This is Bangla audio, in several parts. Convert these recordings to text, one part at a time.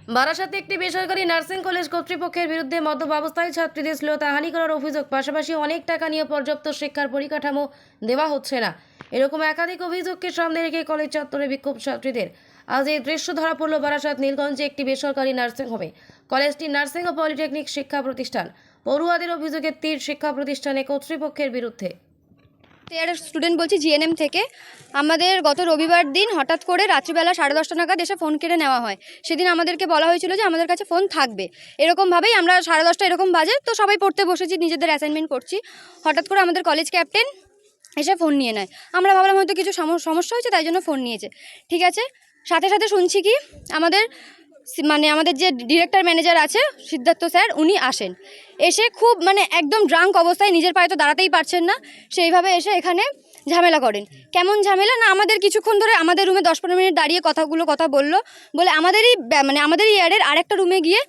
বারাসাতে একটি বেসরকারি নার্সিং কলেজ কর্তৃপক্ষের বিরুদ্ধে মদ্যপ অবস্থায় ছাত্রীদের শ্লীলতাহানি করার অভিযোগ, পাশাপাশি অনেক টাকা নিয়ে পর্যাপ্ত শিক্ষার পরিকাঠামো দেওয়া হচ্ছে না। এরকম একাধিক অভিযোগকে সামনে রেখে কলেজ চত্বরে বিক্ষোভ ছাত্রীদের। আজ এই দৃশ্য ধরা পড়ল বারাসাত নীলগঞ্জে একটি বেসরকারি নার্সিং হোমে। কলেজটি নার্সিং ও পলিটেকনিক শিক্ষা প্রতিষ্ঠান। পড়ুয়াদের অভিযোগের তীর শিক্ষা প্রতিষ্ঠানে কর্তৃপক্ষের বিরুদ্ধে। স্টুডেন্ট বলছি জিএনএম থেকে। আমাদের গত রবিবার দিন হঠাৎ করে রাত্রিবেলা 10:30 নাগাদ এসে ফোন কেড়ে নেওয়া হয়। সেদিন আমাদেরকে বলা হয়েছিল যে আমাদের কাছে ফোন থাকবে। এরকমভাবেই আমরা 10:30 এরকম বাজে, তো সবাই পড়তে বসেছি, নিজেদের অ্যাসাইনমেন্ট করছি। হঠাৎ করে আমাদের কলেজ ক্যাপ্টেন এসে ফোন নিয়ে নেয়। আমরা ভাবলাম হয়তো কিছু সমস্যা হয়েছে, তাই জন্য ফোন নিয়েছে। ঠিক আছে, সাথে সাথে শুনছি কি আমাদের যে ডিরেক্টর ম্যানেজার আছে সিদ্ধার্থ স্যার, উনি আসেন। এসে খুব একদম ড্রাঙ্ক অবস্থায়, নিজের পায়ে তো দাঁড়াতেই পারছেন না, সেইভাবে এসে এখানে ঝামেলা করেন। কেমন ঝামেলা না, আমাদের কিছুক্ষণ ধরে আমাদের রুমে 10-15 মিনিট দাঁড়িয়ে কথা বলে আমাদেরই ইয়ারের আরেকটা রুমে গিয়ে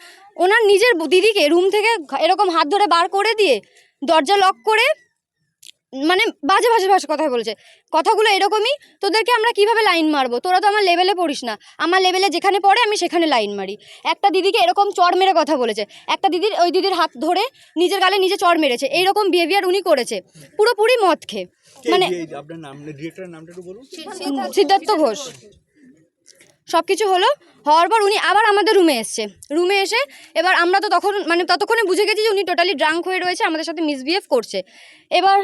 ওনার নিজের দিদিকে রুম থেকে এরকম হাত ধরে বার করে দিয়ে দরজা লক করে বাজে ভাষা কথা বলেছে। কথাগুলো এরকমই, তোদেরকে আমরা কিভাবে লাইন মারবো, তোরা তো আমার লেভেলে পড়িস না, আমার লেভেলে যেখানে পড়ে আমি সেখানে লাইন মারি। একটা দিদিকে এরকম চড় মেরে কথা বলেছে, ওই দিদির হাত ধরে নিজের গালে নিজে চড় মেরেছে। এইরকম বিহেভিয়ার উনি করেছে পুরোপুরি মদ খেয়ে। সিদ্ধার্থ ঘোষ। সব কিছু হওয়ার পর উনি আবার আমাদের রুমে এসে এবার আমরা তো ততক্ষণে বুঝে গেছি যে উনি টোটালি ড্রাঙ্ক হয়ে রয়েছে, আমাদের সাথে মিসবিহেভ করছে। এবার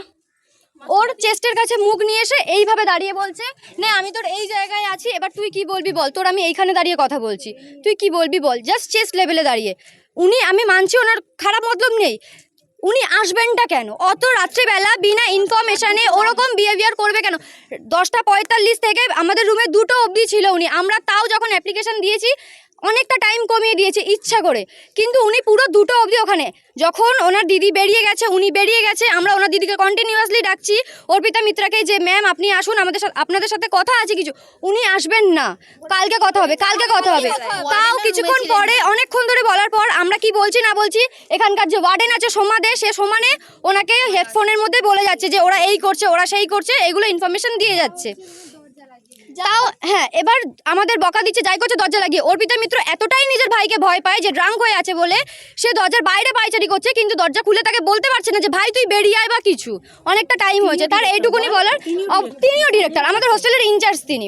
ওর চেস্টের কাছে মুখ নিয়ে এসে এইভাবে দাঁড়িয়ে বলছে, নে আমি তোর এই জায়গায় আছি, এবার তুই কি বলবি বল, তোর আমি এইখানে দাঁড়িয়ে কথা বলছি, তুই কি বলবি বল। জাস্ট চেস্ট লেভেলে দাঁড়িয়ে আমি মানছি ওনার খারাপ মতলব নেই, উনি আসবেনটা কেন অত রাত্রেবেলা বিনা ইনফরমেশানে, ওরকম বিহেভিয়ার করবে কেন? 10:45 থেকে আমাদের রুমে 2টো অবধি ছিল উনি। আমরা তাও যখন অ্যাপ্লিকেশন দিয়েছি অনেকটা টাইম কমিয়ে দিয়েছে ইচ্ছা করে, কিন্তু উনি পুরো 2টো অবধি ওখানে। যখন ওনার দিদি উনি বেরিয়ে গেছে, আমরা ওনার দিদিকে কন্টিনিউয়াসলি ডাকছি, অর্পিতা মিত্রাকে, যে ম্যাম আপনি আসুন, আপনাদের সাথে কথা আছে কিছু। উনি আসবেন না, কালকে কথা হবে। তাও কিছুক্ষণ পরে অনেকক্ষণ ধরে বলার পর আমরা কি বলছি না বলছি, এখানকার যে ওয়ার্ডেন আছে সোমাদে, সে সমানে ওনাকে হেডফোনের মধ্যে বলে যাচ্ছে যে ওরা এই করছে, ওরা সেই করছে, এগুলো ইনফরমেশন দিয়ে যাচ্ছে। তাও হ্যাঁ, এবার আমাদের বকা দিচ্ছে, যাই করছে দরজা লাগিয়ে। অর্পিতা মিত্র এতটাই নিজের ভাইকে ভয় পায় যে ড্রাঙ্ক হয়ে আছে বলে সে দরজার বাইরে পায়চারি করছে, কিন্তু দরজা খুলে তাকে বলতে পারছে না যে ভাই তুই বেরিয়ে আয় বা কিছু। অনেকটা টাইম হয়েছে, তার এইটুকুনি বলার। তিনিও ডিরেক্টর, আমাদের হোস্টেলের ইনচার্জ তিনি,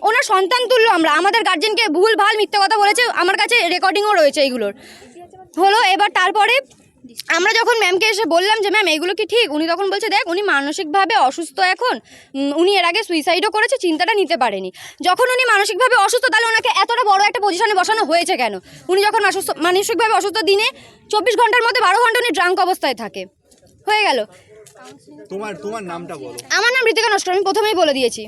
ওনার সন্তান তুল্য। আমাদের গার্জেনকে ভুল ভাল মিথ্যে কথা বলেছে, আমার কাছে রেকর্ডিংও রয়েছে এইগুলোর। এবার তারপরে আমরা যখন ম্যামকে এসে বললাম যে ম্যাম এগুলো কি ঠিক, উনি তখন বলছে দেখ উনি মানসিকভাবে অসুস্থ, এখন উনি এর আগে সুইসাইডও করেছে, চিন্তাটা নিতে পারেনি। যখন উনি মানসিকভাবে অসুস্থ, তাহলে ওনাকে এতটা বড় একটা পজিশনে বসানো হয়েছে কেন? উনি যখন মানসিকভাবে অসুস্থ, দিনে 24 ঘন্টার মধ্যে 12 ঘন্টা উনি ড্রাঙ্ক অবস্থায় থাকে। হয়ে গেল। তোমার নামটা বলো। আমার নাম ঋতিকা নস্কর, আমি প্রথমেই বলে দিয়েছি।